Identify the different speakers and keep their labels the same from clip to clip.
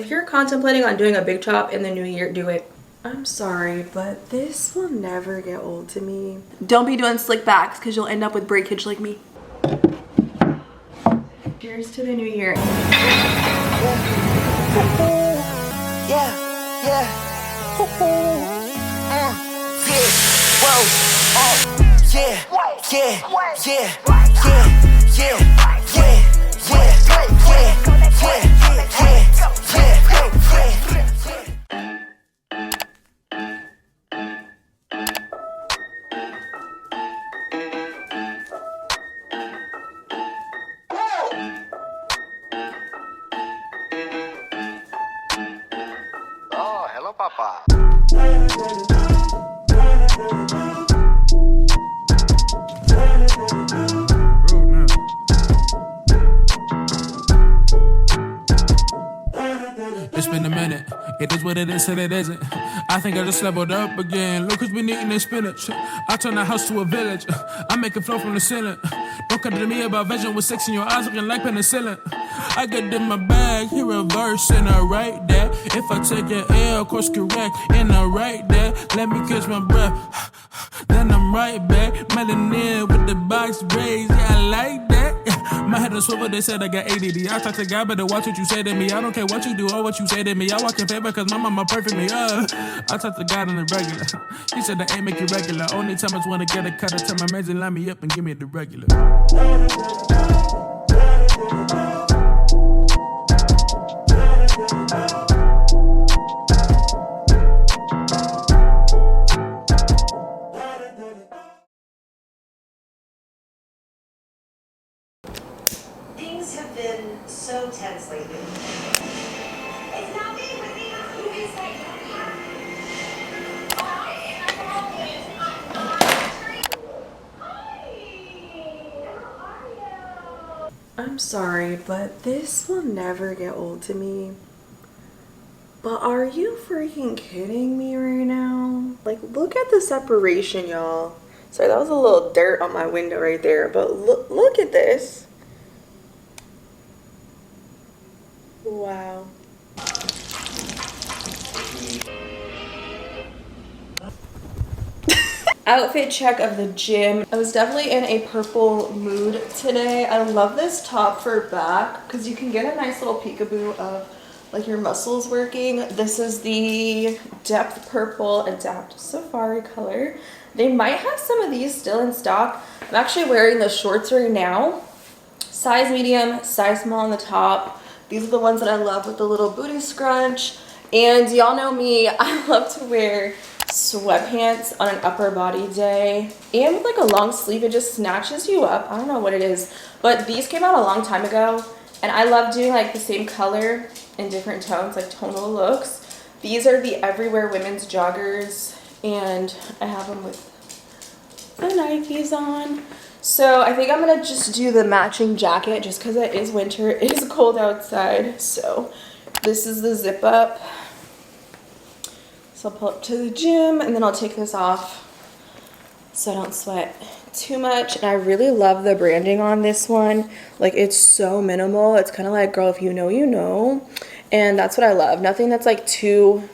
Speaker 1: If you're contemplating on doing a big chop in the new year, do it. I'm sorry, but this will never get old to me. Don't be doing slick backs because you'll end up with breakage like me. Cheers to the new year.
Speaker 2: Oh, hello, Papa.
Speaker 3: It's been a minute. It is what it is, and it isn't. I think I just leveled up again. Look who's been eating their spinach. I turn the house to a village. I make it flow from the ceiling. Don't come to me about vision with sex in your eyes looking like penicillin. I get in my bag, hear a verse and I write that. If I take an L, course correct, and I write that. Let me catch my breath. Then I'm right back. Melanin with the box braids. Yeah, I like that. My head is swivel, they said I got ADD. I talk to God, better watch what you say to me. I don't care what you do or what you say to me. I walk in favor cause my mama perfect me. I talk to God on the regular. He said I ain't make it regular. Only time I just wanna get a cut. I tell my mans and line me up and give me the regular.
Speaker 4: Things have been so tense lately. It's not me, but who is that?
Speaker 1: I'm sorry, but this will never get old to me. But are you freaking kidding me right now? Like, look at the separation, y'all. Sorry, that was a little dirt on my window right there, but look at this. Wow. Outfit check of the gym. I was definitely in a purple mood today. I love this top for back because you can get a nice little peekaboo of like your muscles working. This is the Depth Purple Adapt Safari color. They might have some of these still in stock. I'm actually wearing the shorts right now. Size medium, size small on the top. These are the ones that I love with the little booty scrunch. And y'all know me, I love to wear sweatpants on an upper body day. And with like a long sleeve, it just snatches you up. I don't know what it is, but these came out a long time ago. And I love doing like the same color in different tones, like tonal looks. These are the Everywhere Women's joggers. And I have them with the Nikes on. So I think I'm gonna just do the matching jacket just because it is winter. It is cold outside. So this is the zip up. So I'll pull up to the gym and then I'll take this off so I don't sweat too much. And I really love the branding on this one. Like, it's so minimal. It's kind of like, girl, if you know, you know. And that's what I love. Nothing that's like too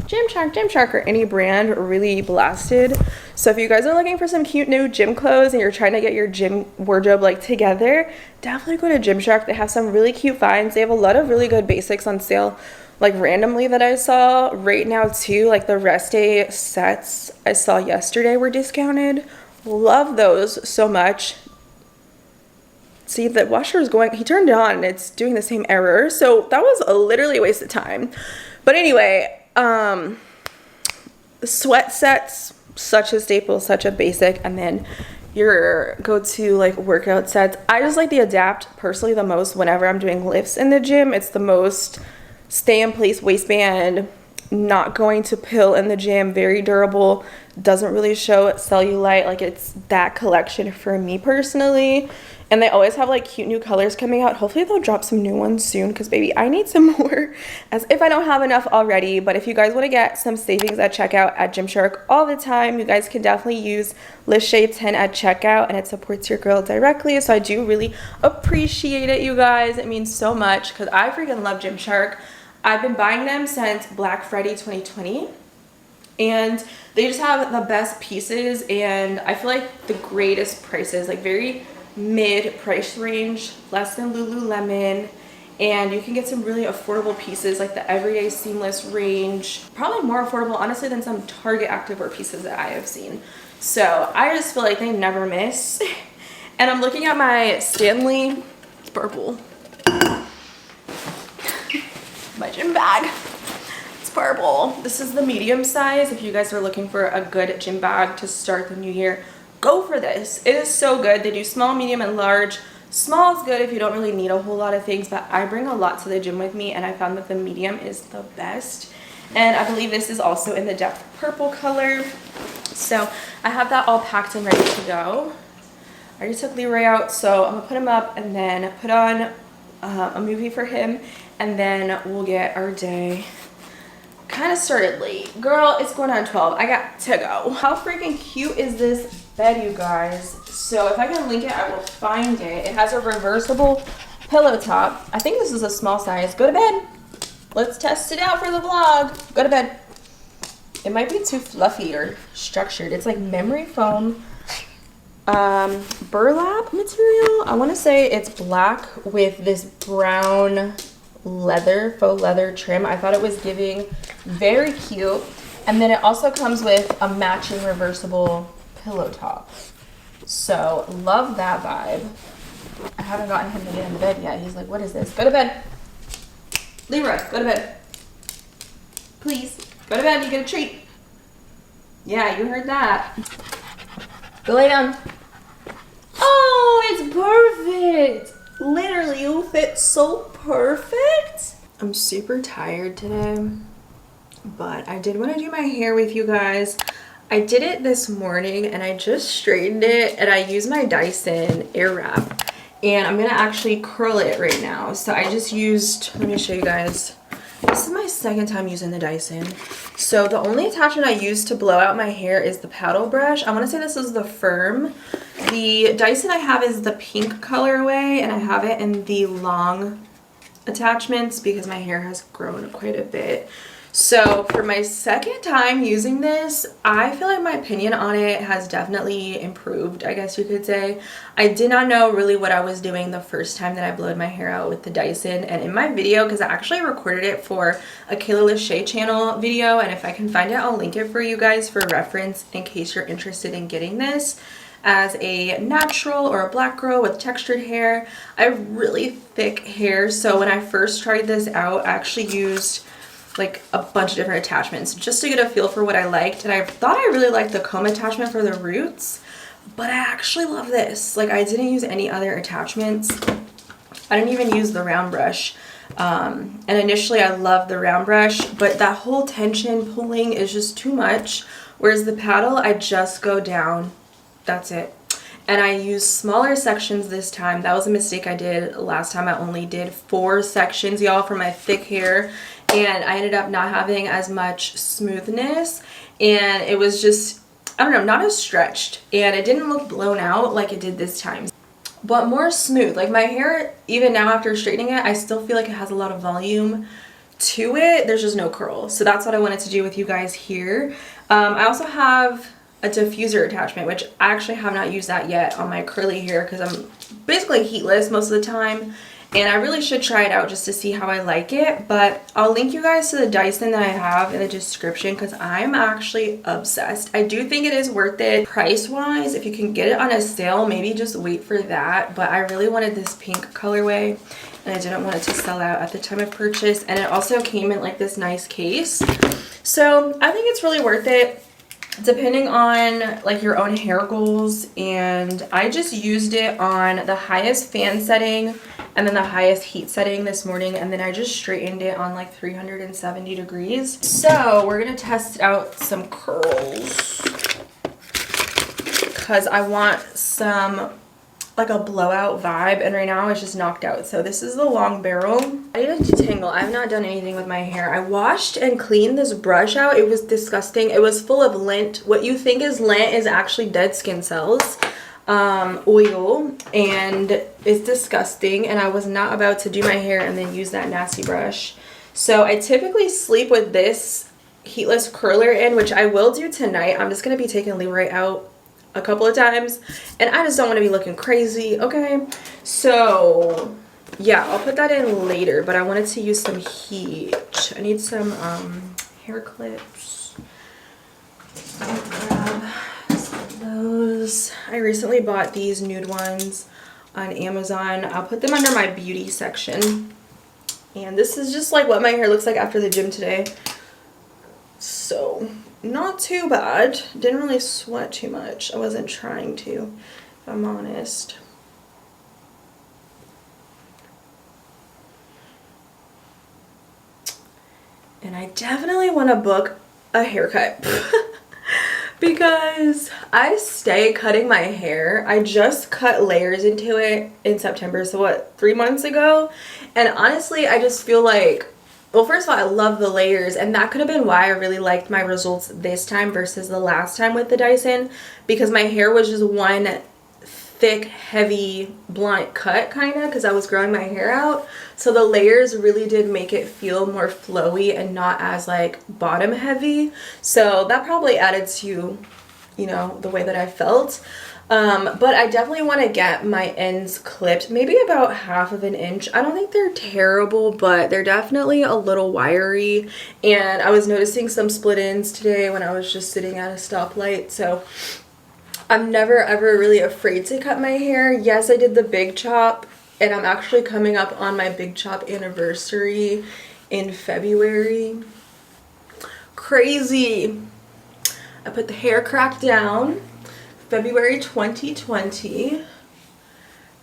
Speaker 1: Gymshark, or any brand really blasted. So if you guys are looking for some cute new gym clothes and you're trying to get your gym wardrobe like together, definitely go to Gymshark. They have some really cute finds. They have a lot of really good basics on sale, like randomly that I saw right now too. Like the rest day sets I saw yesterday were discounted. Love those so much. See, the washer is going, he turned it on and it's doing the same error. So that was literally a waste of time. But anyway, sweat sets, such a staple, such a basic, and then your go-to like workout sets. I just like the Adapt personally the most whenever I'm doing lifts in the gym. It's the most stay in place waistband, not going to pill in the gym, very durable, doesn't really show cellulite. Like, it's that collection for me personally. And they always have like cute new colors coming out. Hopefully they'll drop some new ones soon because baby, I need some more, as if I don't have enough already. But if you guys want to get some savings at checkout at Gymshark all the time, you guys can definitely use ListShade10 at checkout and it supports your girl directly. So I do really appreciate it, you guys. It means so much because I freaking love Gymshark. I've been buying them since Black Friday 2020, and they just have the best pieces, and I feel like the greatest prices, like very mid price range, less than Lululemon, and you can get some really affordable pieces like the Everyday Seamless range, probably more affordable honestly than some Target activewear pieces that I have seen. So I just feel like they never miss. And I'm looking at my Stanley, it's purple, my gym bag. It's purple. This is the medium size. If you guys are looking for a good gym bag to start the new year, go for this. It is so good. They do small, medium, and large. Small is good if you don't really need a whole lot of things, but I bring a lot to the gym with me, and I found that the medium is the best. And I believe this is also in the depth purple color. So I have that all packed and ready to go. I already took Leroy out, so I'm gonna put him up and then put on a movie for him, and then we'll get our day kind of started late. Girl, it's going on 12. I got to go. How freaking cute is this bed, you guys? So if I can link it, I will find it. It has a reversible pillow top. I think this is a small size. Go to bed. Let's test it out for the vlog. Go to bed. It might be too fluffy or structured. It's like memory foam, burlap material. I want to say it's black with this brown leather, faux leather trim. I thought it was giving very cute. And then it also comes with a matching reversible pillow top. So love that vibe. I haven't gotten him to get in the bed yet. He's like, what is this? Go to bed. Leroy, go to bed. Please. Go to bed, you get a treat. Yeah, you heard that. Go lay down. Oh, it's perfect. Literally, you fit so perfect. I'm super tired today, but I did want to do my hair with you guys. I did it this morning and I just straightened it, and I used my Dyson Airwrap, and I'm gonna actually curl it right now. So I just used, let me show you guys. This is my second time using the Dyson. So the only attachment I use to blow out my hair is the paddle brush. I want to say this is the Firm. The Dyson I have is the pink colorway, and I have it in the long attachments because my hair has grown quite a bit. So for my second time using this, I feel like my opinion on it has definitely improved, I guess you could say. I did not know really what I was doing the first time that I blowed my hair out with the Dyson. And in my video, because I actually recorded it for a Kayla Lachey channel video, and if I can find it, I'll link it for you guys for reference in case you're interested in getting this as a natural or a black girl with textured hair. I have really thick hair, so when I first tried this out, I actually used like a bunch of different attachments just to get a feel for what I liked. And I thought I really liked the comb attachment for the roots, but I actually love this. Like, I didn't use any other attachments. I didn't even use the round brush. And initially I loved the round brush, but that whole tension pulling is just too much. Whereas the paddle, I just go down. That's it. And I used smaller sections this time. That was a mistake I did last time. I only did 4 sections, y'all, for my thick hair. And I ended up not having as much smoothness. And it was just, I don't know, not as stretched. And it didn't look blown out like it did this time, but more smooth. Like, my hair, even now after straightening it, I still feel like it has a lot of volume to it. There's just no curl. So that's what I wanted to do with you guys here. I also have a diffuser attachment, which I actually have not used that yet on my curly hair because I'm basically heatless most of the time, and I really should try it out just to see how I like it. But I'll link you guys to the Dyson that I have in the description because I'm actually obsessed. I do think it is worth it price wise. If you can get it on a sale, maybe just wait for that. But I really wanted this pink colorway and I didn't want it to sell out at the time of purchase, and it also came in like this nice case. So I think it's really worth it depending on like your own hair goals. And I just used it on the highest fan setting and then the highest heat setting this morning, and then I just straightened it on like 370 degrees. So we're gonna test out some curls because I want some like a blowout vibe, and right now it's just knocked out. So this is the long barrel. I need to detangle. I've not done anything with my hair. I washed and cleaned this brush out. It was disgusting. It was full of lint. What you think is lint is actually dead skin cells, oil, and it's disgusting. And I was not about to do my hair and then use that nasty brush. So I typically sleep with this heatless curler in, which I will do tonight. I'm just going to be taking Leroy out a couple of times, and I just don't want to be looking crazy, okay? So yeah, I'll put that in later, but I wanted to use some heat. I need some hair clips. I'll grab some of those. I recently bought these nude ones on Amazon. I'll put them under my beauty section. And this is just like what my hair looks like after the gym today. So not too bad. Didn't really sweat too much. I wasn't trying to, if I'm honest. And I definitely want to book a haircut because I stay cutting my hair. I just cut layers into it in September, so what, 3 months ago? And honestly, I just feel like, well, first of all, I love the layers, and that could have been why I really liked my results this time versus the last time with the Dyson, because my hair was just one thick, heavy, blunt cut kind of, because I was growing my hair out. So the layers really did make it feel more flowy and not as like bottom heavy. So that probably added to, you know, the way that I felt. But I definitely want to get my ends clipped, maybe about 1/2 inch. I don't think they're terrible, but they're definitely a little wiry. And I was noticing some split ends today when I was just sitting at a stoplight. So I'm never ever really afraid to cut my hair. Yes, I did the big chop, and I'm actually coming up on my big chop anniversary in February. Crazy. I put the hair crack down February 2020.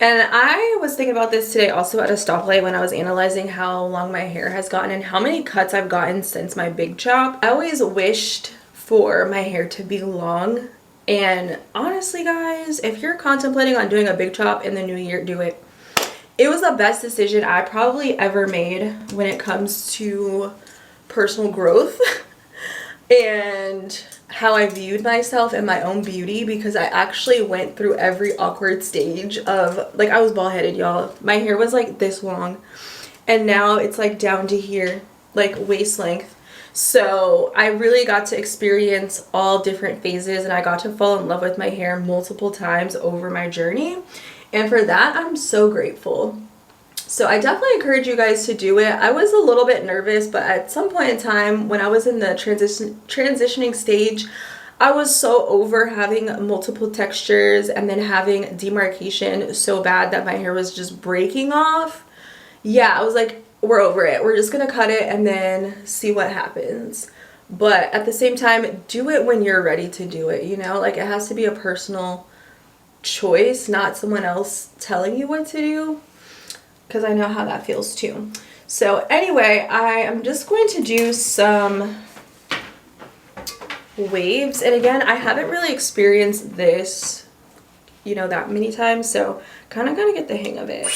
Speaker 1: And I was thinking about this today also at a stoplight when I was analyzing how long my hair has gotten and how many cuts I've gotten since my big chop. I always wished for my hair to be long. And honestly, guys, if you're contemplating on doing a big chop in the new year, do it. It was the best decision I probably ever made when it comes to personal growth and how I viewed myself and my own beauty, because I actually went through every awkward stage of, like, I was bald headed, y'all. My hair was like this long, and now it's like down to here, like waist length. So I really got to experience all different phases, and I got to fall in love with my hair multiple times over my journey. And for that, I'm so grateful. So I definitely encourage you guys to do it. I was a little bit nervous, but at some point in time when I was in the transitioning stage, I was so over having multiple textures and then having demarcation so bad that my hair was just breaking off. Yeah, I was like, we're over it. We're just gonna cut it and then see what happens. But at the same time, do it when you're ready to do it, you know? Like, it has to be a personal choice, not someone else telling you what to do, because I know how that feels too. So anyway, I am just going to do some waves. And again, I haven't really experienced this, you know, that many times, so kind of gotta get the hang of it.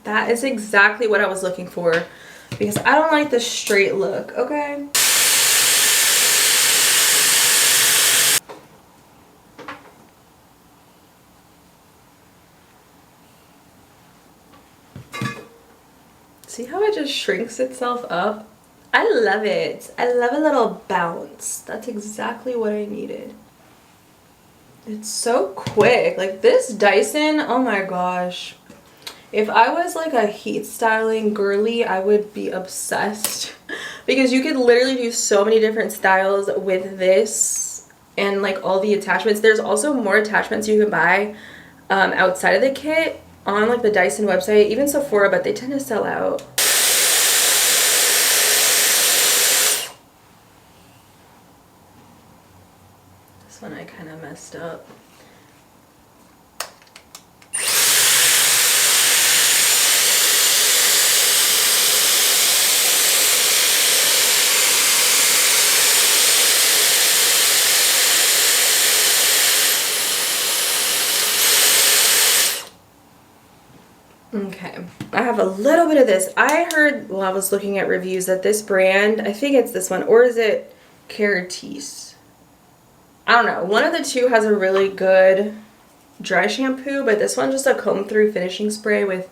Speaker 1: That is exactly what I was looking for, because I don't like the straight look, okay? See how it just shrinks itself up? I love it. I love a little bounce. That's exactly what I needed. It's so quick. Like, this Dyson, oh my gosh. If I was like a heat styling girly, I would be obsessed, because you could literally do so many different styles with this and like all the attachments. There's also more attachments you can buy outside of the kit on like the Dyson website, even Sephora, but they tend to sell out. This one I kind of messed up. Okay, I have a little bit of this. I heard while I was looking at reviews that this brand, I think it's this one, or is it Caratis? I don't know. One of the two has a really good dry shampoo, but this one's just a comb through finishing spray with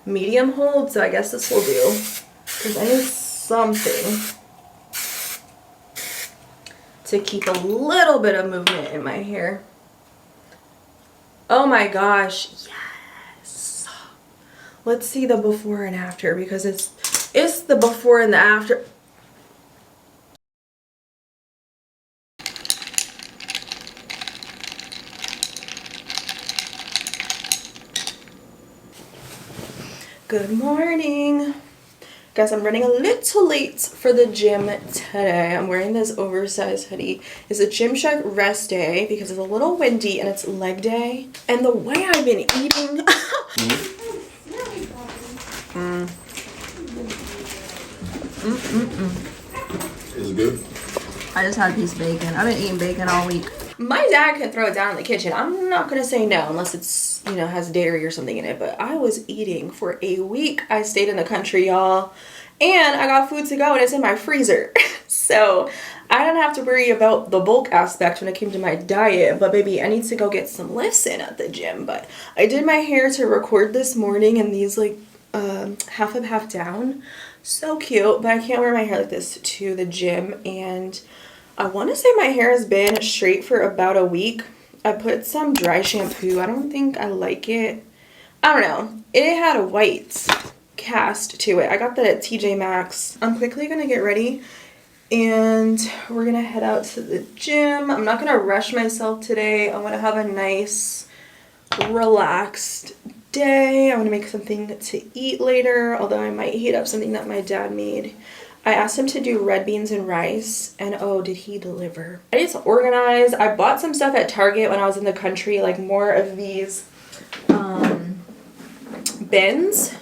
Speaker 1: medium hold, so I guess this will do. Because I need something to keep a little bit of movement in my hair. Oh my gosh, yes. Let's see the before and after, because it's the before and the after. Good morning. Guys, I'm running a little late for the gym today. I'm wearing this oversized hoodie. It's a Gymshark rest day because it's a little windy and it's leg day. And the way I've been eating...
Speaker 2: Is it good?
Speaker 1: I just had a piece of bacon. I've been eating bacon all week. My dad can throw it down in the kitchen. I'm not gonna say no unless it's, you know, has dairy or something in it. But I was eating for a week. I stayed in the country, y'all. And I got food to go and it's in my freezer. So I didn't have to worry about the bulk aspect when it came to my diet. But baby, I need to go get some lifts in at the gym. But I did my hair to record this morning in these like half up, half down. So cute. But I can't wear my hair like this to the gym. And I want to say my hair has been straight for about a week. I put some dry shampoo. I don't think I like it. I don't know. It had a white cast to it. I got that at TJ Maxx. I'm quickly going to get ready and we're going to head out to the gym. I'm not going to rush myself today. I want to have a nice, relaxed day. I want to make something to eat later, although I might heat up something that my dad made. I asked him to do red beans and rice, and oh, did he deliver. I need to organize. I bought some stuff at Target when I was in the country, like more of these bins.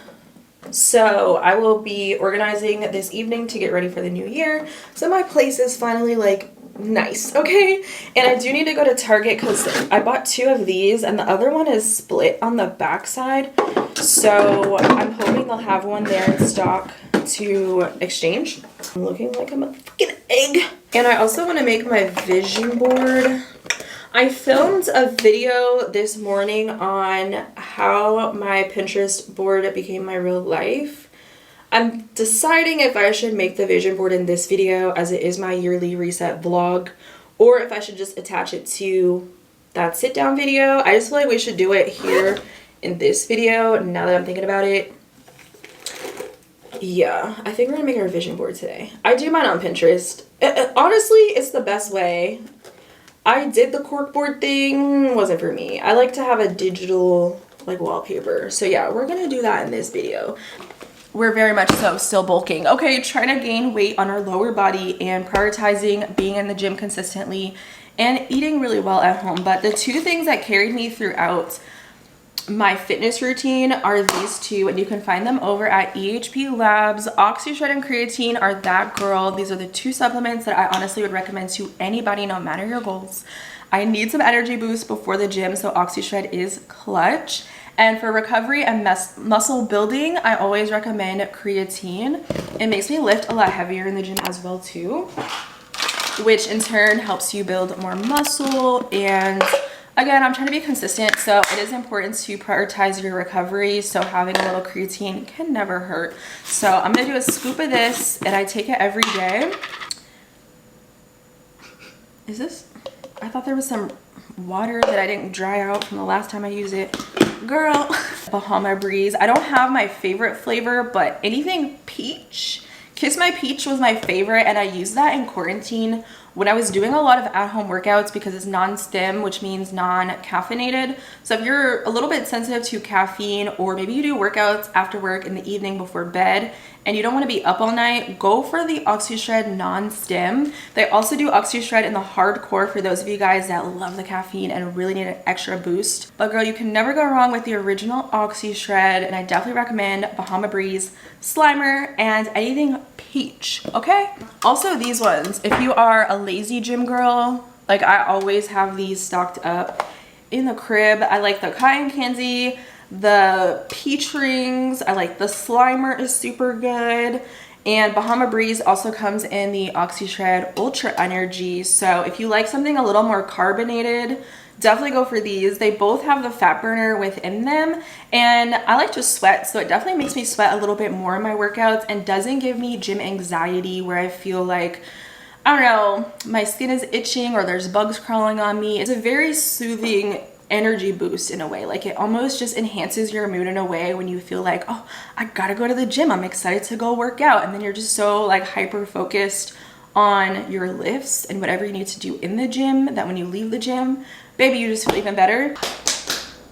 Speaker 1: So I will be organizing this evening to get ready for the new year. So my place is finally like nice, okay? And I do need to go to Target because I bought two of these and the other one is split on the back side. So I'm hoping they'll have one there in stock to exchange. I'm looking like I'm a fucking egg. And I also want to make my vision board. I filmed a video this morning on how my Pinterest board became my real life. I'm deciding if I should make the vision board in this video as it is my yearly reset vlog, or if I should just attach it to that sit down video. I just feel like we should do it here in this video now that I'm thinking about it. Yeah, I think we're gonna make our vision board today. I do mine on Pinterest. Honestly, it's the best way. I did the corkboard thing, wasn't for me. I like to have a digital like wallpaper. So yeah, we're gonna do that in this video. We're very much so still bulking. Okay, trying to gain weight on our lower body and prioritizing being in the gym consistently and eating really well at home. But the two things that carried me throughout my fitness routine are these two, and you can find them over at EHP Labs. OxyShred and creatine are that girl. These are the two supplements that I honestly would recommend to anybody, no matter your goals. I need some energy boost before the gym, so OxyShred is clutch. And for recovery and muscle building, I always recommend creatine. It makes me lift a lot heavier in the gym as well too, which in turn helps you build more muscle. And again, I'm trying to be consistent, so it is important to prioritize your recovery. So having a little creatine can never hurt. So I'm gonna do a scoop of this, and I take it every day. Is this? I thought there was some water that I didn't dry out from the last time I used it. Girl. Bahama Breeze. I don't have my favorite flavor, but anything peach. Kiss My Peach was my favorite, and I used that in quarantine when I was doing a lot of at-home workouts because it's non-stim, which means non-caffeinated. So if you're a little bit sensitive to caffeine, or maybe you do workouts after work in the evening before bed and you don't want to be up all night, go for the OxyShred non-stim. They also do OxyShred in the hardcore for those of you guys that love the caffeine and really need an extra boost. But girl, you can never go wrong with the original OxyShred, and I definitely recommend Bahama Breeze, Slimer, and anything peach, okay? Also these ones, if you are a lazy gym girl, like I always have these stocked up in the crib. I like the cotton candy, the peach rings. I like the Slimer is super good. And Bahama Breeze also comes in the Oxy Shred Ultra Energy. So if you like something a little more carbonated, definitely go for these. They both have the fat burner within them, and I like to sweat, so it definitely makes me sweat a little bit more in my workouts and doesn't give me gym anxiety where I feel like, I don't know, my skin is itching or there's bugs crawling on me. It's a very soothing energy boost in a way. Like, it almost just enhances your mood in a way when you feel like, oh, I gotta go to the gym, I'm excited to go work out, and then you're just so like hyper focused on your lifts and whatever you need to do in the gym that when you leave the gym, baby, you just feel even better.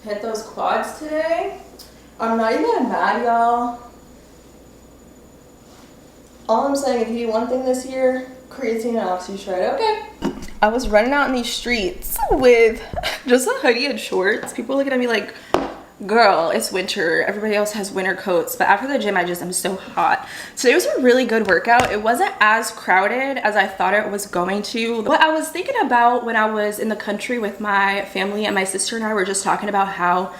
Speaker 1: Hit those quads today. I'm not even mad, y'all. All I'm saying, if you do one thing this year, creatine and Oxy Shred, okay? I was running out in these streets with just a hoodie and shorts. People looking at me like, girl, it's winter. Everybody else has winter coats. But after the gym, I'm so hot. Today was a really good workout. It wasn't as crowded as I thought it was going to. What I was thinking about when I was in the country with my family, and my sister and I were just talking about how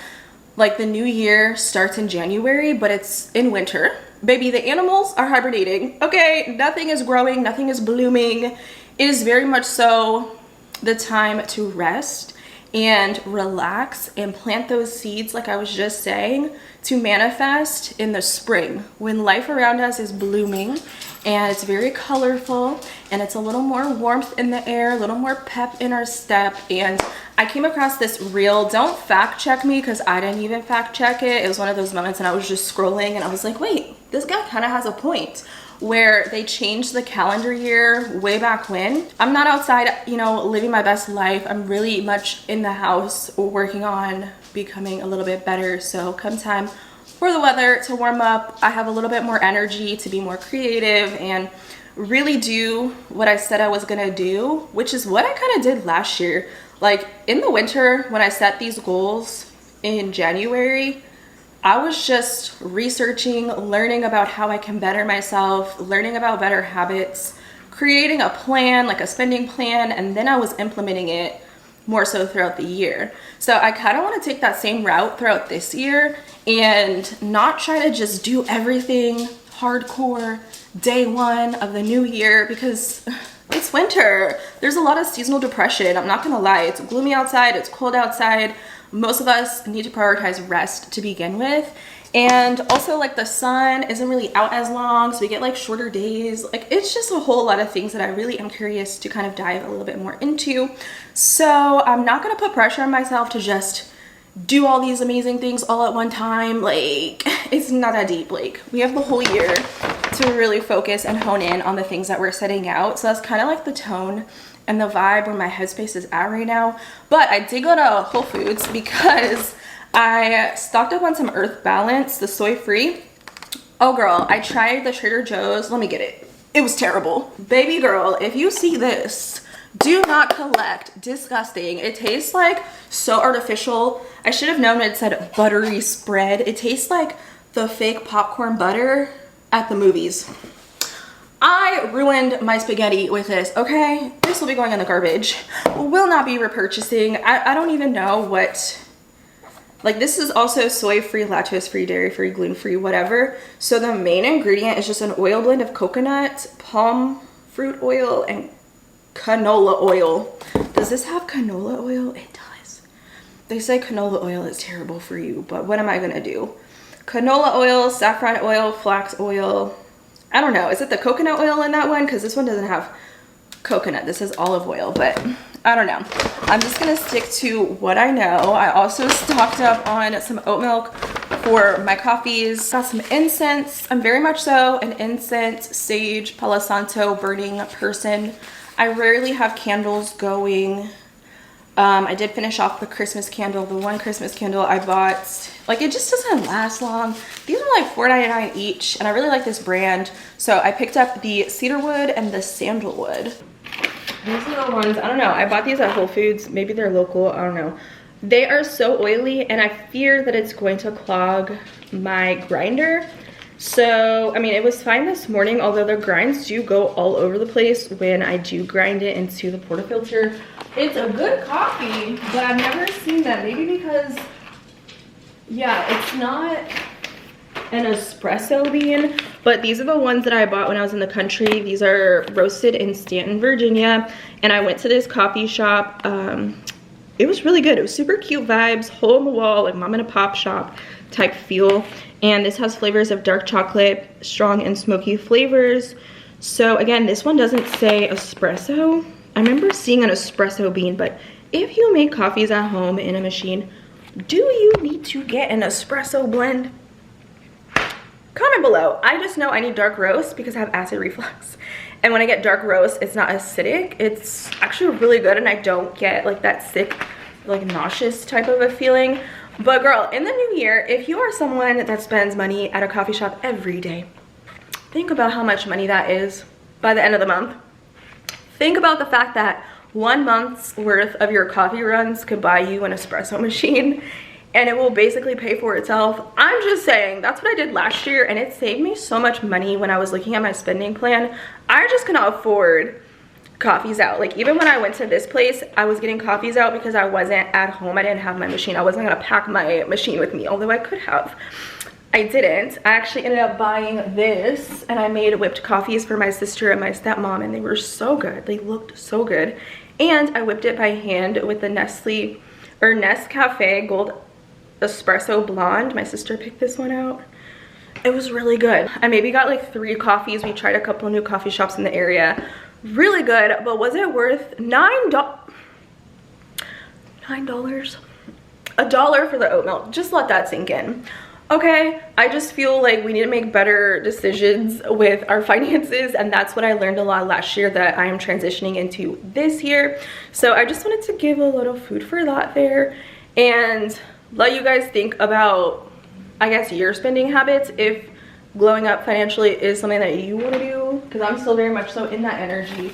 Speaker 1: like the new year starts in January, but it's in winter. Baby, the animals are hibernating. Okay, nothing is growing, nothing is blooming. It is very much so the time to rest and relax and plant those seeds, like I was just saying, to manifest in the spring when life around us is blooming and it's very colorful and it's a little more warmth in the air, a little more pep in our step. And I came across this reel. Don't fact check me because I didn't even fact check it. It was one of those moments and I was just scrolling and I was like, wait, this guy kind of has a point, where they changed the calendar year way back when. I'm not outside, you know, living my best life. I'm really much in the house working on becoming a little bit better. So come time for the weather to warm up, I have a little bit more energy to be more creative and really do what I said I was gonna do, which is what I kind of did last year. Like in the winter, when I set these goals in January, I was just researching, learning about how I can better myself, learning about better habits, creating a plan, like a spending plan, and then I was implementing it more so throughout the year. So I kind of want to take that same route throughout this year and not try to just do everything hardcore day one of the new year because it's winter. There's a lot of seasonal depression. I'm not gonna lie, it's gloomy outside, it's cold outside. Most of us need to prioritize rest to begin with. And also like the sun isn't really out as long, so we get like shorter days. Like it's just a whole lot of things that I really am curious to kind of dive a little bit more into. So I'm not gonna put pressure on myself to just do all these amazing things all at one time. Like it's not that deep. Like we have the whole year to really focus and hone in on the things that we're setting out. So that's kind of like the tone and the vibe where my headspace is at right now. But I did go to Whole Foods because I stocked up on some Earth Balance, the soy free. Oh girl, I tried the Trader Joe's. Let me get it. It was terrible. Baby girl, if you see this, do not collect. Disgusting. It tastes like so artificial. I should have known it said buttery spread. It tastes like the fake popcorn butter at the movies. I ruined my spaghetti with this, okay? This will be going in the garbage. Will not be repurchasing. I don't even know what, like this is also soy-free, lactose-free, dairy-free, gluten-free, whatever. So the main ingredient is just an oil blend of coconut, palm fruit oil, and canola oil. Does this have canola oil? It does. They say canola oil is terrible for you, but what am I gonna do? Canola oil, saffron oil, flax oil. I don't know. Is it the coconut oil in that one? Because this one doesn't have coconut. This is olive oil, but I don't know. I'm just going to stick to what I know. I also stocked up on some oat milk for my coffees. Got some incense. I'm very much so an incense, sage, Palo Santo burning person. I rarely have candles going. I did finish off the Christmas candle. The one Christmas candle I bought, like it just doesn't last long. These are like $4.99 each, and I really like this brand. So I picked up the cedarwood and the sandalwood. These are the ones, I don't know. I bought these at Whole Foods. Maybe they're local, I don't know. They are so oily, and I fear that it's going to clog my grinder. So, I mean, it was fine this morning, although the grinds do go all over the place when I do grind it into the portafilter. It's a good coffee, but I've never seen that. Maybe because Yeah, it's not an espresso bean, but these are the ones that I bought when I was in the country. These are roasted in Stanton, Virginia, and I went to this coffee shop. It was really good. It was super cute vibes, hole in the wall, like mom and a pop shop type feel. And this has flavors of dark chocolate, strong and smoky flavors. So again, this one doesn't say espresso. I remember seeing an espresso bean, but if you make coffees at home in a machine, do you need to get an espresso blend? Comment below. I just know I need dark roast because I have acid reflux. And when I get dark roast, it's not acidic. It's actually really good and I don't get like that sick, like nauseous type of a feeling. But girl, in the new year, if you are someone that spends money at a coffee shop every day, think about how much money that is by the end of the month. Think about the fact that 1 month's worth of your coffee runs could buy you an espresso machine and it will basically pay for itself. I'm just saying, that's what I did last year and it saved me so much money when I was looking at my spending plan. I just cannot afford coffees out. Like even when I went to this place, I was getting coffees out because I wasn't at home. I didn't have my machine. I wasn't gonna pack my machine with me, although I could have. I didn't. I actually ended up buying this and I made whipped coffees for my sister and my stepmom and they were so good. They looked so good. And I whipped it by hand with the Nescafe Gold Espresso Blonde. My sister picked this one out. It was really good. I maybe got like 3 coffees. We tried a couple new coffee shops in the area. Really good, but was it worth $9? $9? $1 for the oat milk. Just let that sink in. Okay, I just feel like we need to make better decisions with our finances and that's what I learned a lot last year that I am transitioning into this year. So I just wanted to give a little food for thought there and let you guys think about, I guess, your spending habits if glowing up financially is something that you want to do, because I'm still very much so in that energy.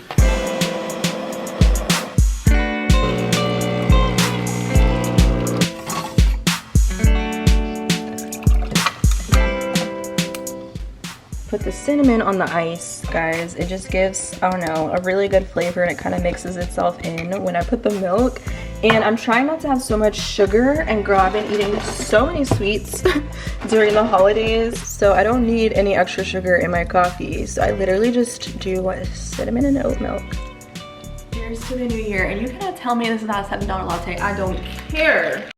Speaker 1: Put the cinnamon on the ice, guys. It just gives, I don't know, a really good flavor and it kind of mixes itself in when I put the milk. And I'm trying not to have so much sugar, and girl, I've been eating so many sweets during the holidays, so I don't need any extra sugar in my coffee. So I literally just do what, cinnamon and oat milk. Here's to the new year, and you cannot tell me this is not a $7 latte. I don't care.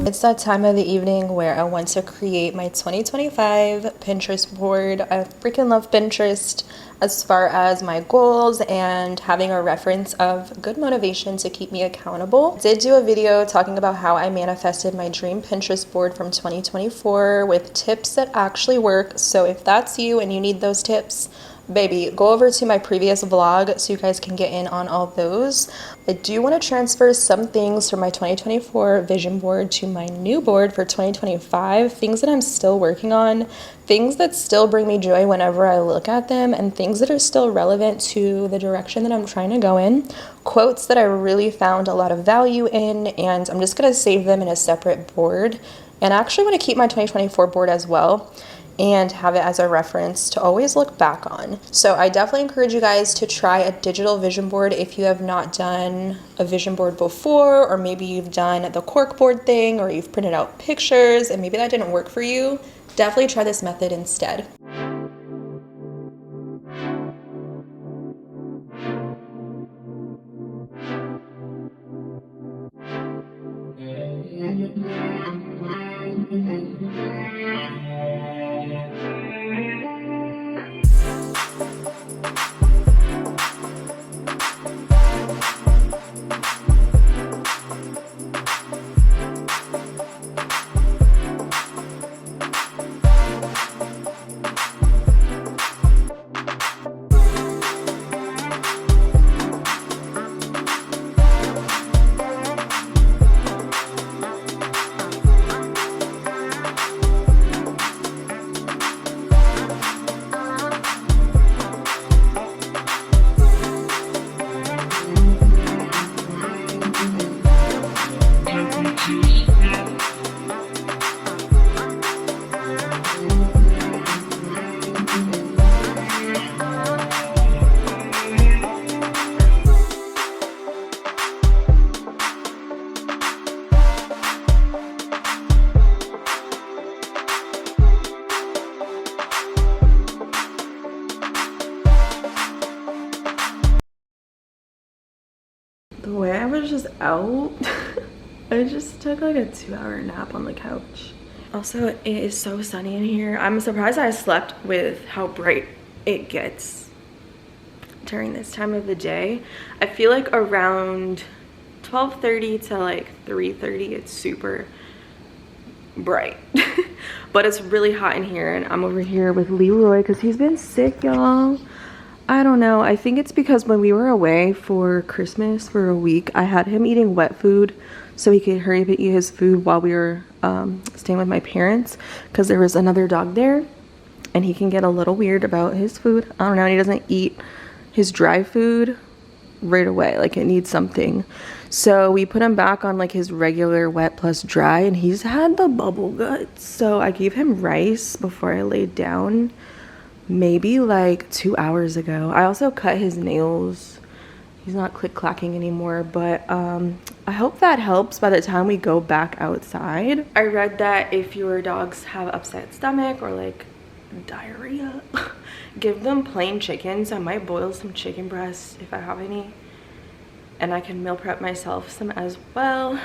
Speaker 1: It's that time of the evening where I want to create my 2025 Pinterest board. I freaking love Pinterest as far as my goals and having a reference of good motivation to keep me accountable. I did do a video talking about how I manifested my dream Pinterest board from 2024 with tips that actually work. So if that's you and you need those tips, baby, go over to my previous vlog so you guys can get in on all those. I do want to transfer some things from my 2024 vision board to my new board for 2025, things that I'm still working on, things that still bring me joy whenever I look at them, and things that are still relevant to the direction that I'm trying to go in, quotes that I really found a lot of value in, and I'm just going to save them in a separate board. And I actually want to keep my 2024 board as well and have it as a reference to always look back on. So I definitely encourage you guys to try a digital vision board if you have not done a vision board before, or maybe you've done the cork board thing, or you've printed out pictures and maybe that didn't work for you. Definitely try this method instead. The way I was just out, I just took like a 2-hour nap on the couch. Also, it is so sunny in here. I'm surprised I slept with how bright it gets during this time of the day. I feel like around 12:30 to like 3:30 it's super bright. But it's really hot in here, and I'm over here with Leroy because he's been sick, y'all. I don't know, I think it's because when we were away for Christmas for a week, I had him eating wet food so he could hurry up and eat his food while we were staying with my parents, because there was another dog there and he can get a little weird about his food. I don't know, and he doesn't eat his dry food right away, like it needs something. So we put him back on like his regular wet plus dry, and he's had the bubble guts. So I gave him rice before I laid down, maybe like 2 hours ago. I also cut his nails. He's not click-clacking anymore, but I hope that helps by the time we go back outside. I read that if your dogs have upset stomach or like diarrhea, give them plain chicken. So I might boil some chicken breasts if I have any, and I can meal prep myself some as well,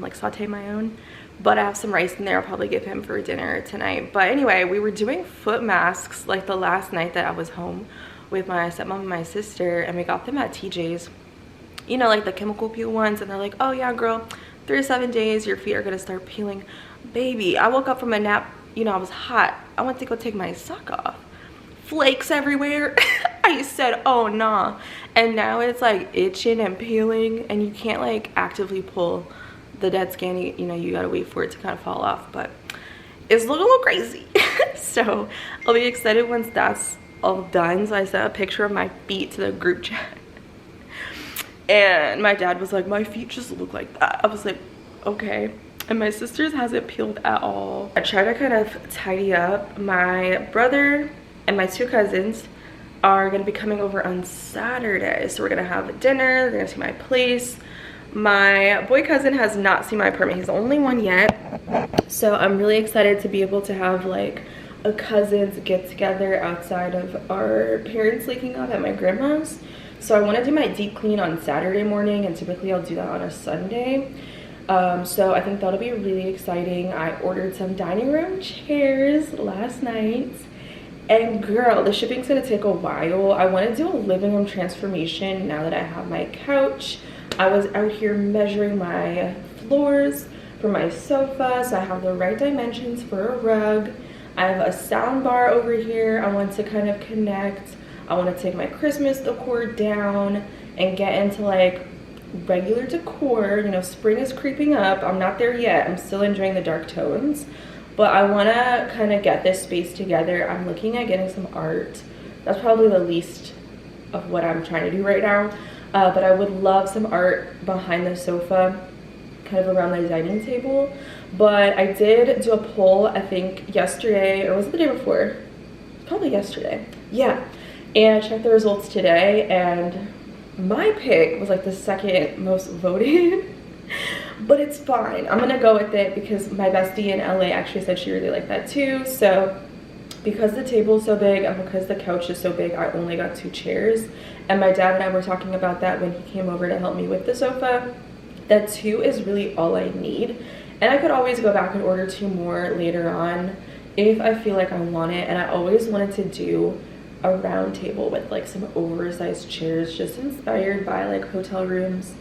Speaker 1: like saute my own. But I have some rice in there. I'll probably give him for dinner tonight. But anyway, we were doing foot masks like the last night that I was home with my stepmom and my sister, and we got them at TJ's, you know, like the chemical peel ones. And they're like, oh yeah girl, 3 to 7 days your feet are gonna start peeling. Baby, I woke up from a nap, you know, I was hot, I went to go take my sock off, flakes everywhere. I said, oh nah. And now it's like itching and peeling, and you can't like actively pull the dead skin. You know, you gotta wait for it to kind of fall off, but it's looking a little crazy. So I'll be excited once that's all done. So I sent a picture of my feet to the group chat, and my dad was like, my feet just look like that. I was like, okay. And my sister's hasn't peeled at all. I try to kind of tidy up. My brother and my 2 cousins are gonna be coming over on Saturday, so we're gonna have dinner. They're gonna see my place. My boy cousin has not seen my apartment. He's the only one yet, so I'm really excited to be able to have like a cousins get together outside of our parents leaking out at my grandma's. So I want to do my deep clean on Saturday morning, and typically I'll do that on a Sunday. So I think that'll be really exciting. I ordered some dining room chairs last night, and girl, the shipping's gonna take a while. I want to do a living room transformation now that I have my couch. I was out here measuring my floors for my sofa, so I have the right dimensions for a rug. I have a sound bar over here I want to kind of connect. I want to take my Christmas decor down and get into like regular decor. You know, spring is creeping up. I'm not there yet. I'm still enjoying the dark tones, but I want to kind of get this space together. I'm looking at getting some art. That's probably the least of what I'm trying to do right now. But I would love some art behind the sofa, kind of around the dining table. But I did do a poll, I think yesterday, or was it the day before? Probably yesterday. Yeah. And I checked the results today, and my pick was like the second most voted. But it's fine. I'm gonna go with it because my bestie in LA actually said she really liked that too. So because the table is so big and because the couch is so big, I only got 2 chairs. And my dad and I were talking about that when he came over to help me with the sofa. That 2 is really all I need. And I could always go back and order 2 more later on if I feel like I want it. And I always wanted to do a round table with like some oversized chairs, just inspired by like hotel rooms.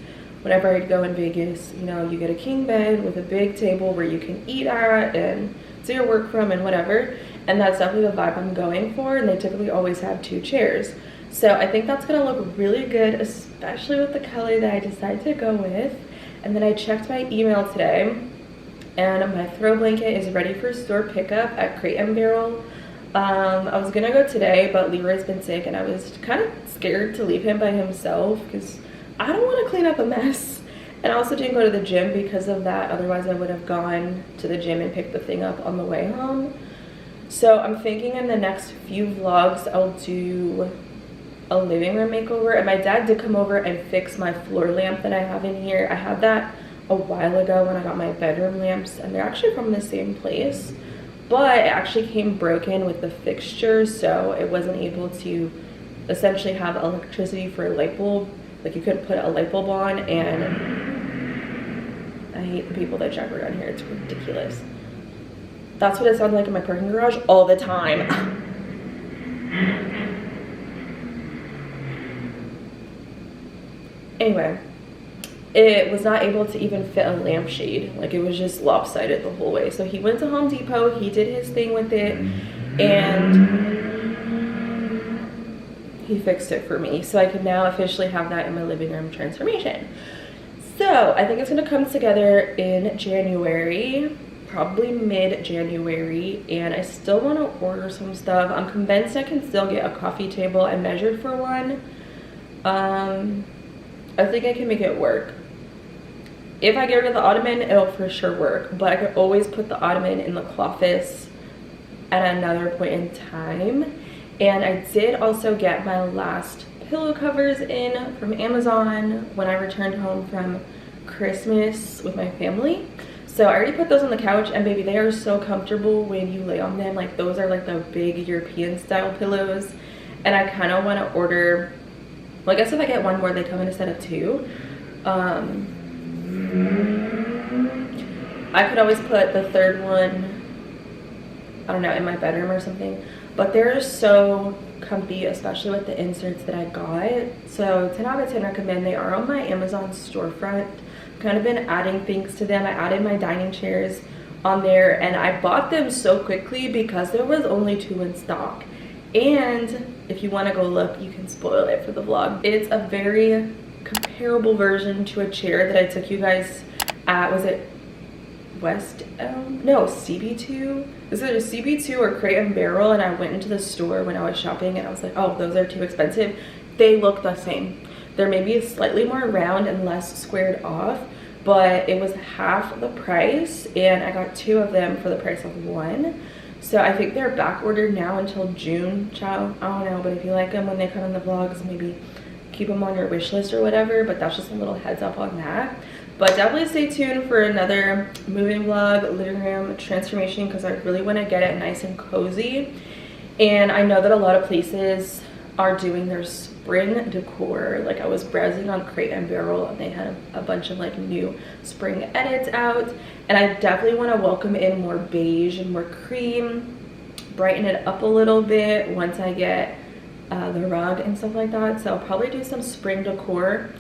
Speaker 1: Whenever I'd go in Vegas, you know, you get a king bed with a big table where you can eat at and do your work from and whatever. And that's definitely the vibe I'm going for. And they typically always have 2 chairs. So I think that's gonna look really good, especially with the color that I decided to go with. And then I checked my email today, and my throw blanket is ready for store pickup at Crate and Barrel. I was gonna go today, but Leroy's been sick, and I was kind of scared to leave him by himself because I don't want to clean up a mess. And I also didn't go to the gym because of that. Otherwise, I would have gone to the gym and picked the thing up on the way home. So I'm thinking in the next few vlogs, I'll do a living room makeover. And my dad did come over and fix my floor lamp that I have in here. I had that a while ago when I got my bedroom lamps, and they're actually from the same place, but it actually came broken with the fixture, so it wasn't able to essentially have electricity for a light bulb Like you couldn't put a light bulb on, and I hate the people that drive around here. It's ridiculous. That's what it sounds like in my parking garage all the time. Anyway, it was not able to even fit a lampshade. Like it was just lopsided the whole way. So he went to Home Depot, he did his thing with it, and he fixed it for me. So I could now officially have that in my living room transformation. So I think it's gonna come together in January, probably mid-January, and I still wanna order some stuff. I'm convinced I can still get a coffee table. I measured for one. I think I can make it work. If I get rid of the ottoman, it'll for sure work, but I could always put the ottoman in the cloffice at another point in time. And I did also get my last pillow covers in from Amazon when I returned home from Christmas with my family. So I already put those on the couch, and baby, they are so comfortable when you lay on them. Like those are like the big European style pillows. And I kind of want to order, well, I guess if I get one more, they come in a set of 2. I could always put the third one, I don't know, in my bedroom or something. But they're so comfy, especially with the inserts that I got. So 10 out of 10 recommend. They are on my Amazon storefront. Kind of been adding things to them. I added my dining chairs on there, and I bought them so quickly because there was only 2 in stock. And if you want to go look, you can spoil it for the vlog. It's a very comparable version to a chair that I took you guys at, was it West Elm? No, CB2. Is it a CB2 or Crate and Barrel? And I went into the store when I was shopping and I was like, oh, those are too expensive. They look the same. They're maybe slightly more round and less squared off, but it was half the price, and I got 2 of them for the price of 1. So I think they're back ordered now until June, child. I don't know, but if you like them when they come in the vlogs, maybe keep them on your wish list or whatever, but that's just a little heads up on that. But definitely stay tuned for another moving vlog, living room transformation, because I really want to get it nice and cozy. And I know that a lot of places are doing their spring decor. Like I was browsing on Crate and Barrel, and they had a bunch of like new spring edits out. And I definitely want to welcome in more beige and more cream, brighten it up a little bit once I get the rug and stuff like that. So I'll probably do some spring decor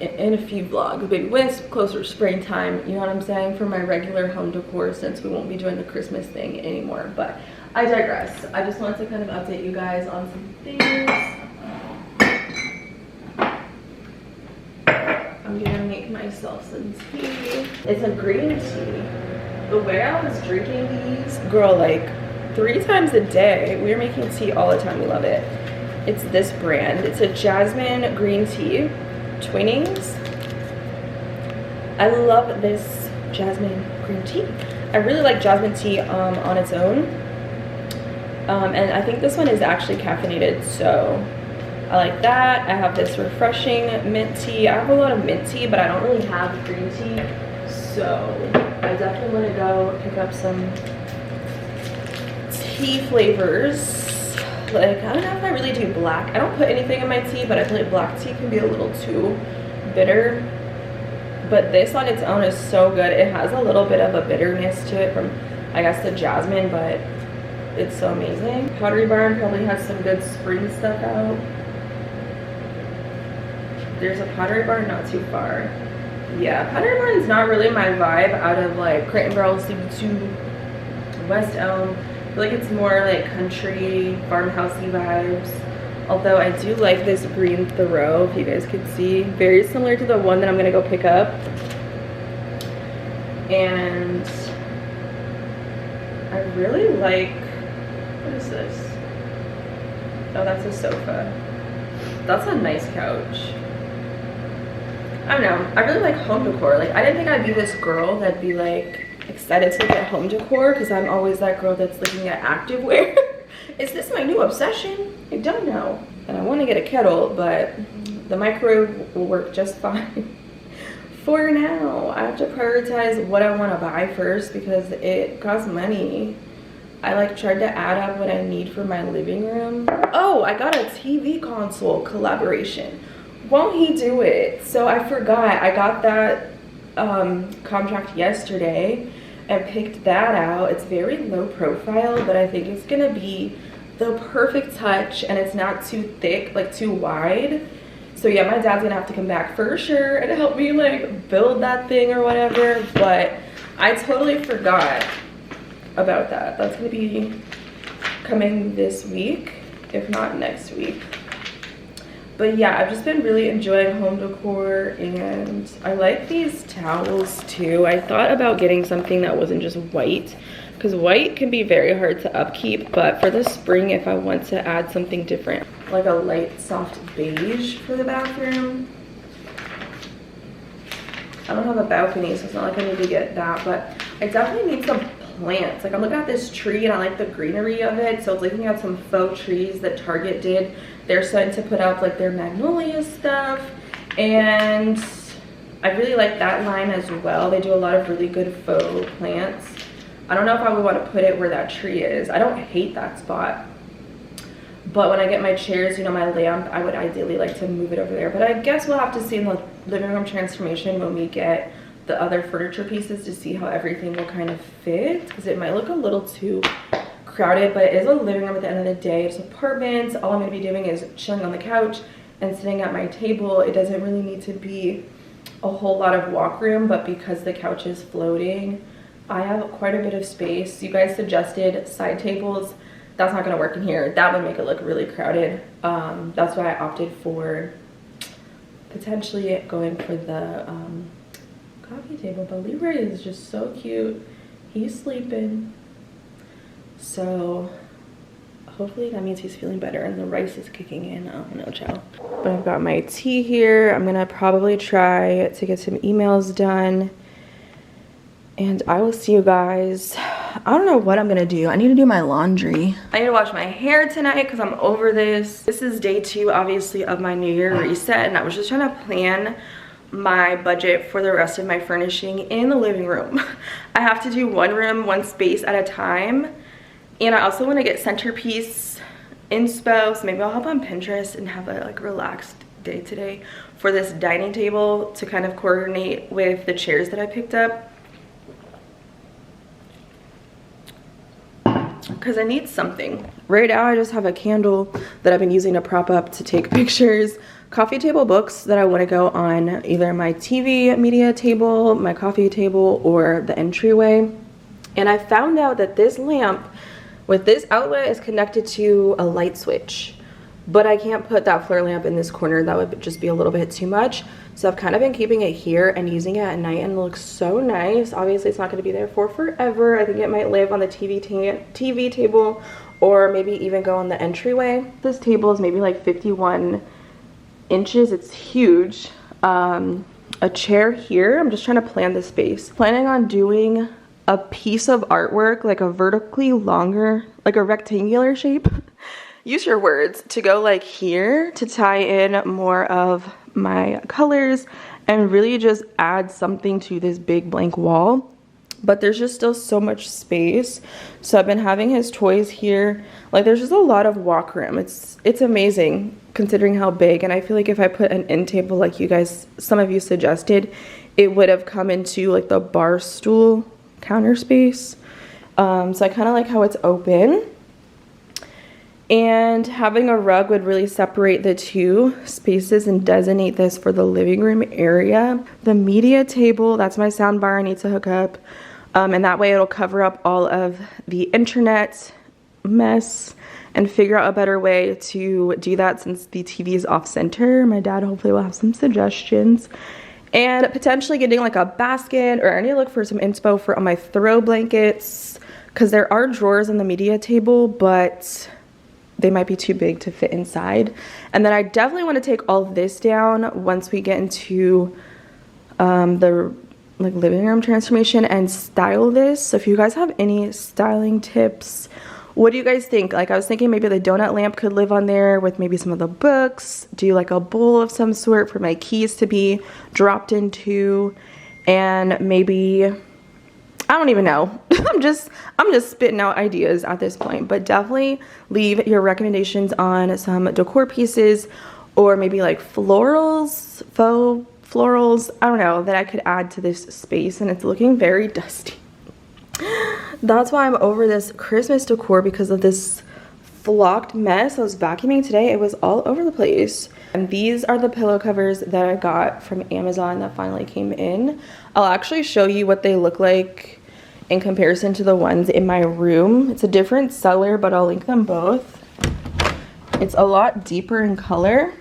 Speaker 1: in a few vlogs, maybe when it's closer to springtime, you know what I'm saying, for my regular home decor, since we won't be doing the Christmas thing anymore. But I digress. I just wanted to kind of update you guys on some things. I'm gonna make myself some tea. It's a green tea. The way I was drinking these, girl, like 3 times a day. We're making tea all the time. We love it. It's this brand. It's a jasmine green tea. Twinings. I love this jasmine green tea. I really like jasmine tea on its own, and I think this one is actually caffeinated, so I like that. I have this refreshing mint tea. I have a lot of mint tea, but I don't really have green tea, so I definitely want to go pick up some tea flavors. Like, I don't know if I really do black. I don't put anything in my tea, but I feel like black tea can be a little too bitter. But this on its own is so good. It has a little bit of a bitterness to it from, I guess, the jasmine, but it's so amazing. Pottery Barn probably has some good spring stuff out. There's a Pottery Barn not too far. Yeah, Pottery Barn's not really my vibe out of like Crate and Barrel, CB2, West Elm. I feel like it's more like country, farmhousey vibes. Although I do like this green Thoreau, if you guys could see. Very similar to the one that I'm gonna go pick up. And I really like, what is this? Oh, that's a sofa. That's a nice couch. I don't know, I really like home decor. Like, I didn't think I'd be this girl that'd be like excited to look at home decor, because I'm always that girl that's looking at activewear. Is this my new obsession? I don't know. And I want to get a kettle, but the microwave will work just fine for now. I have to prioritize what I want to buy first, because it costs money. I like tried to add up what I need for my living room. Oh, I got a TV console collaboration won't he do it? So I forgot, I got that contract yesterday and picked that out. It's very low profile, but I think it's gonna be the perfect touch, and it's not too thick, like too wide. So yeah, my dad's gonna have to come back for sure and help me like build that thing or whatever, but I totally forgot about that. That's gonna be coming this week, if not next week. But yeah, I've just been really enjoying home decor, and I like these towels too. I thought about getting something that wasn't just white, because white can be very hard to upkeep, but for the spring, if I want to add something different, like a light soft beige for the bathroom. I don't have a balcony, so it's not like I need to get that, but I definitely need some plants. Like I'm looking at this tree and I like the greenery of it, so I was looking at some faux trees that Target did. They're starting to put up like their magnolia stuff, and I really like that line as well. They do a lot of really good faux plants. I don't know if I would want to put it where that tree is. I don't hate that spot, but when I get my chairs, you know, my lamp, I would ideally like to move it over there. But I guess we'll have to see in the living room transformation when we get the other furniture pieces to see how everything will kind of fit, because it might look a little too crowded, but it is a living room at the end of the day. It's apartments. All I'm going to be doing is chilling on the couch and sitting at my table. It doesn't really need to be a whole lot of walk room, but because the couch is floating, I have quite a bit of space. You guys suggested side tables. That's not going to work in here. That would make it look really crowded. That's why I opted for potentially going for the coffee table. But Leroy is just so cute. He's sleeping. So hopefully that means he's feeling better and the rice is kicking in. Oh no, child. But I've got my tea here. I'm gonna probably try to get some emails done, and I will see you guys. I don't know what I'm gonna do. I need to do my laundry. I need to wash my hair tonight because I'm over this. This is day 2, obviously, of my New Year reset, and I was just trying to plan my budget for the rest of my furnishing in the living room. I have to do one room, one space at a time. And I also want to get centerpiece inspo, so maybe I'll hop on Pinterest and have a like relaxed day today for this dining table to kind of coordinate with the chairs that I picked up. Because I need something. Right now I just have a candle that I've been using to prop up to take pictures. Coffee table books that I want to go on either my TV media table, my coffee table, or the entryway. And I found out that this lamp with this outlet is connected to a light switch, but I can't put that flare lamp in this corner. That would just be a little bit too much. So I've kind of been keeping it here and using it at night, and it looks so nice. Obviously it's not going to be there for forever. I think it might live on the TV table, or maybe even go on the entryway. This table is maybe like 51 inches. It's huge. A chair here. I'm just trying to plan the space. Planning on doing a piece of artwork, like a vertically longer, like a rectangular shape. Use your words, to go like here to tie in more of my colors and really just add something to this big blank wall. But there's just still so much space. So I've been having his toys here. Like there's just a lot of walk room. It's amazing considering how big. And I feel like if I put an end table like you guys, some of you suggested, it would have come into like the bar stool counter space. So I kind of like how it's open. And having a rug would really separate the two spaces and designate this for the living room area. The media table, that's my sound bar I need to hook up. And that way it'll cover up all of the internet mess and figure out a better way to do that since the TV is off center. My dad hopefully will have some suggestions. And potentially getting like a basket, or I need to look for some inspo for my throw blankets, because there are drawers in the media table, but they might be too big to fit inside. And then I definitely want to take all of this down once we get into the like living room transformation and style this. So if you guys have any styling tips, what do you guys think? Like I was thinking maybe the donut lamp could live on there with maybe some of the books. Do like a bowl of some sort for my keys to be dropped into, and maybe, I don't even know. I'm just spitting out ideas at this point, but definitely leave your recommendations on some decor pieces or maybe like florals, faux florals, I don't know, that I could add to this space. And it's looking very dusty. That's why I'm over this Christmas decor, because of this flocked mess. I was vacuuming today, it was all over the place. And these are the pillow covers that I got from Amazon that finally came in. I'll actually show you what they look like in comparison to the ones in my room. It's a different seller, but I'll link them both. It's a lot deeper in color.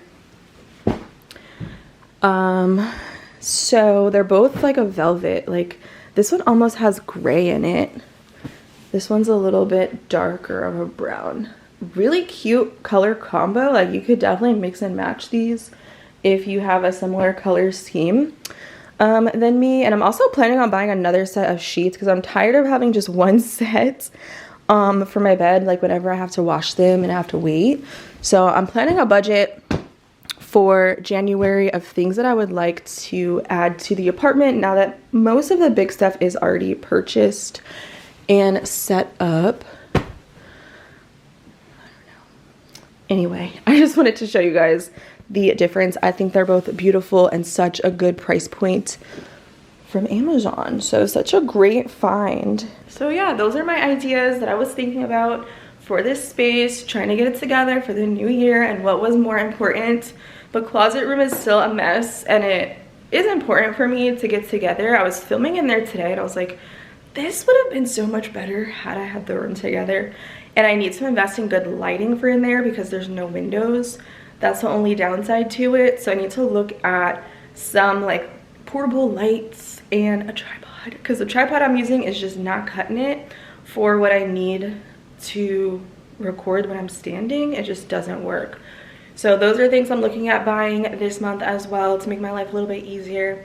Speaker 1: So they're both like a velvet. Like this one almost has gray in it. This one's a little bit darker of a brown. Really cute color combo. Like you could definitely mix and match these if you have a similar color scheme than me. And I'm also planning on buying another set of sheets because I'm tired of having just one set for my bed, like whenever I have to wash them and I have to wait. So I'm planning a budget for January of things that I would like to add to the apartment now that most of the big stuff is already purchased and set up. Anyway, I just wanted to show you guys the difference. I think they're both beautiful and such a good price point from Amazon. So such a great find. So yeah, those are my ideas that I was thinking about for this space, trying to get it together for the new year and what was more important. The closet room is still a mess and it is important for me to get together. I was filming in there today and I was like, this would have been so much better had I had the room together. And I need to invest in good lighting for in there because there's no windows. That's the only downside to it. So I need to look at some like portable lights and a tripod, because the tripod I'm using is just not cutting it for what I need to record when I'm standing. It just doesn't work. So those are things I'm looking at buying this month as well to make my life a little bit easier.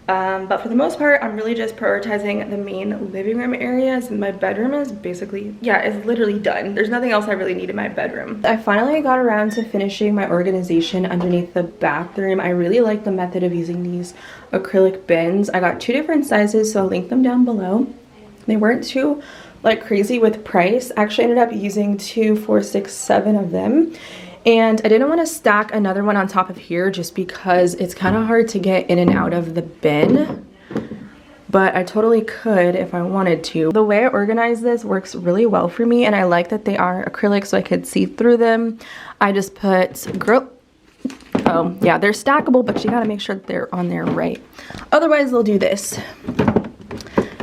Speaker 1: But for the most part, I'm really just prioritizing the main living room areas. My bedroom is basically, yeah, it's literally done. There's nothing else I really need in my bedroom. I finally got around to finishing my organization underneath the bathroom. I really like the method of using these acrylic bins. I got 2 different sizes, so I'll link them down below. They weren't too like crazy with price. I actually ended up using 2, 4, 6, 7 of them. And I didn't want to stack another one on top of here just because it's kind of hard to get in and out of the bin. But I totally could if I wanted to. The way I organize this works really well for me, and I like that they are acrylic so I could see through them. I just put oh yeah, they're stackable, but you gotta make sure that they're on there right. Otherwise they'll do this.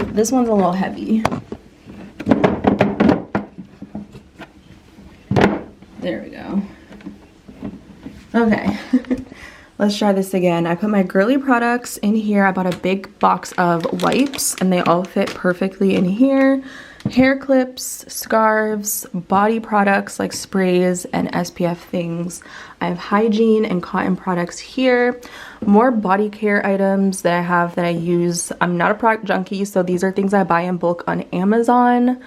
Speaker 1: This one's a little heavy. There we go. Okay, let's try this again. I put my girly products in here. I bought a big box of wipes and they all fit perfectly in here. Hair clips, scarves, body products like sprays and SPF things. I have hygiene and cotton products here. More body care items that I have that I use. I'm not a product junkie, so these are things I buy in bulk on Amazon.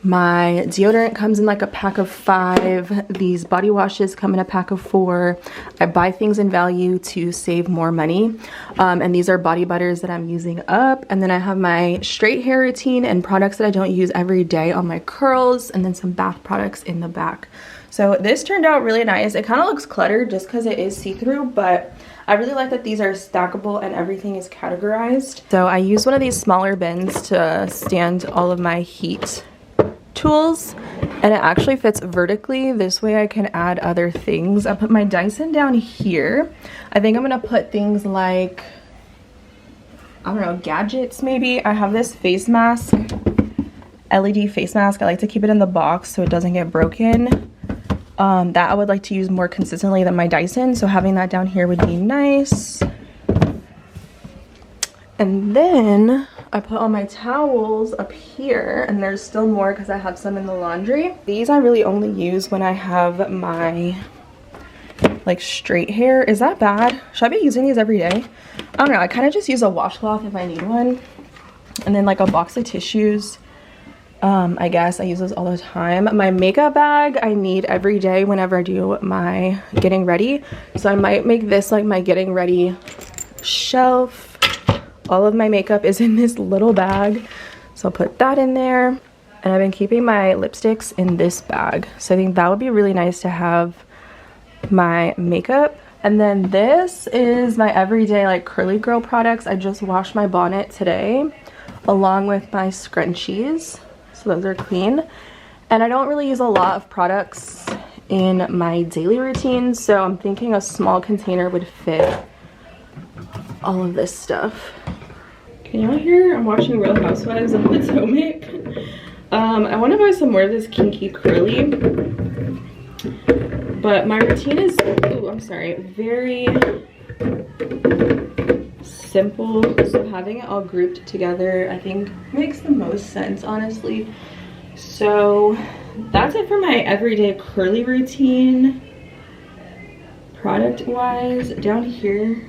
Speaker 1: My deodorant comes in like a pack of 5. These body washes come in a pack of 4. I buy things in value to save more money. And these are body butters that I'm using up. And then I have my straight hair routine and products that I don't use every day on my curls, and then some bath products in the back. So this turned out really nice. It kind of looks cluttered just because it is see-through, but I really like that these are stackable and everything is categorized. So I use one of these smaller bins to stand all of my heat tools, and it actually fits vertically. This way I can add other things. I put my Dyson down here. I think I'm gonna put things like, I don't know, gadgets maybe. I have this face mask, LED face mask. I like to keep it in the box so it doesn't get broken. That I would like to use more consistently than my Dyson, so having that down here would be nice. And then I put all my towels up here, and there's still more because I have some in the laundry. These I really only use when I have my like straight hair. Is that bad? Should I be using these every day? I don't know. I kind of just use a washcloth if I need one. And then like a box of tissues. I guess I use those all the time. My makeup bag I need every day whenever I do my getting ready. So I might make this like my getting ready shelf. All of my makeup is in this little bag, so I'll put that in there. And I've been keeping my lipsticks in this bag, so I think that would be really nice to have my makeup. And then this is my everyday like curly girl products. I just washed my bonnet today along with my scrunchies. So those are clean. And I don't really use a lot of products in my daily routine, so I'm thinking a small container would fit all of this stuff. Can y'all hear? I'm watching Real Housewives of Potomac. I want to buy some more of this kinky curly, but my routine is, ooh, I'm sorry, very simple, so having it all grouped together I think makes the most sense, honestly. So that's it for my everyday curly routine. Product wise, down here,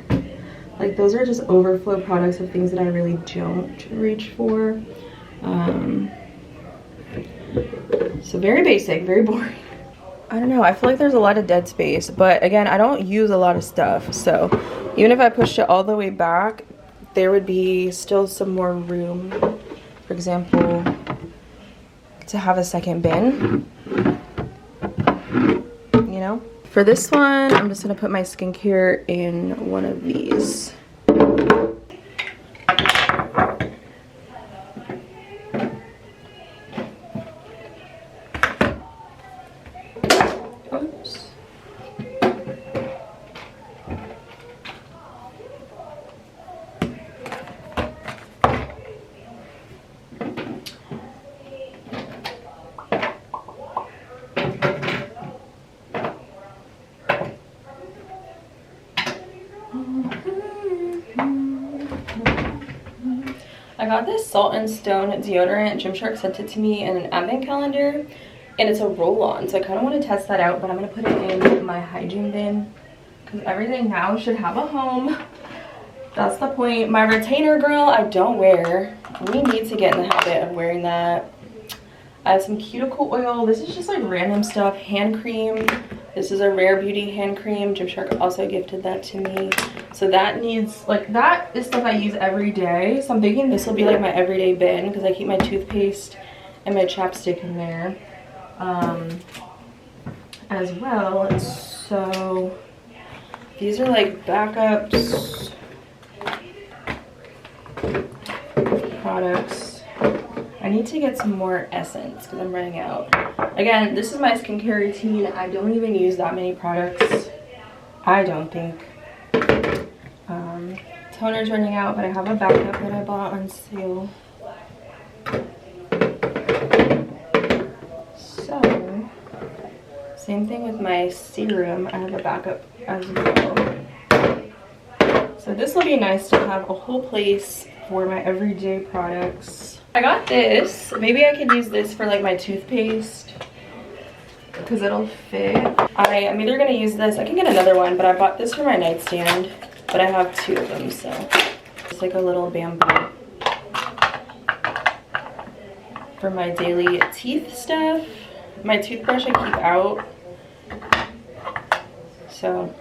Speaker 1: like those are just overflow products of things that I really don't reach for. So very basic, very boring. I don't know, I feel like there's a lot of dead space, but again, I don't use a lot of stuff, so even if I pushed it all the way back, there would be still some more room, for example, to have a second bin, you know? For this one, I'm just gonna put my skincare in one of these. Oops. I got this Salt and Stone deodorant. Gymshark sent it to me in an advent calendar, and it's a roll-on, so I kind of want to test that out, but I'm going to put it in my hygiene bin because everything now should have a home. That's the point. My retainer, girl, I don't wear. We need to get in the habit of wearing that. I have some cuticle oil. This is just like random stuff. Hand cream. This is a Rare Beauty hand cream. Gymshark also gifted that to me. So that needs, like, that is stuff I use every day. So I'm thinking this will be like my everyday bin because I keep my toothpaste and my chapstick in there as well. So these are like backups products. I need to get some more essence because I'm running out. Again, this is my skincare routine. I don't even use that many products, I don't think. Toner's running out, but I have a backup that I bought on sale. So, same thing with my serum. I have a backup as well. So this will be nice to have a whole place for my everyday products. I got this. Maybe I could use this for like my toothpaste because it'll fit. I'm either gonna use this. I can get another one, but I bought this for my nightstand, but I have two of them, so it's like a little bamboo for my daily teeth stuff. My toothbrush I keep out, so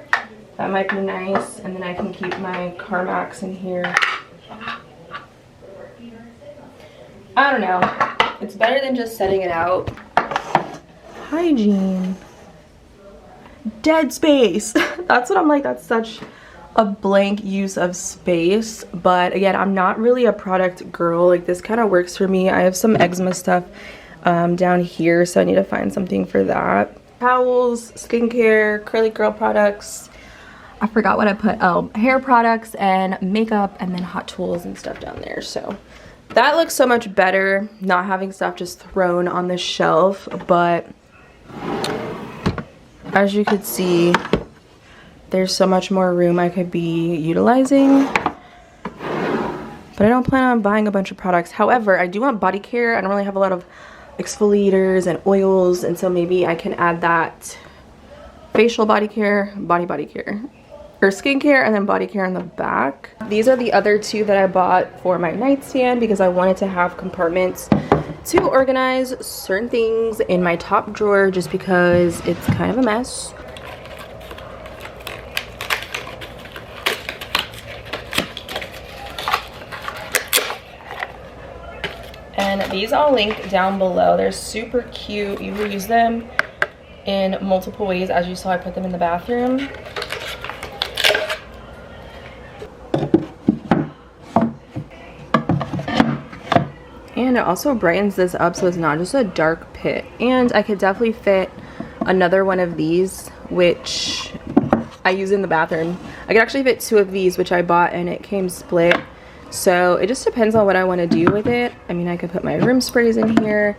Speaker 1: that might be nice. And then I can keep my Carmax in here. I don't know. It's better than just setting it out. Hygiene. Dead space. That's what I'm like. That's such a blank use of space. But again, I'm not really a product girl. Like, this kind of works for me. I have some eczema stuff down here, so I need to find something for that. Towels, skincare, curly girl products. I forgot what I put. Oh, hair products and makeup, and then hot tools and stuff down there. So that looks so much better, not having stuff just thrown on the shelf. But as you could see, there's so much more room I could be utilizing. But I don't plan on buying a bunch of products. However, I do want body care. I don't really have a lot of exfoliators and oils, and so maybe I can add that. Facial body care, body care, or skincare, and then body care in the back. These are the other two that I bought for my nightstand because I wanted to have compartments to organize certain things in my top drawer just because it's kind of a mess. And these I'll link down below. They're super cute. You will use them in multiple ways. As you saw, I put them in the bathroom. And it also brightens this up so it's not just a dark pit. And I could definitely fit another one of these, which I use in the bathroom. I could actually fit 2 of these, which I bought and it came split. So it just depends on what I want to do with it. I mean, I could put my room sprays in here.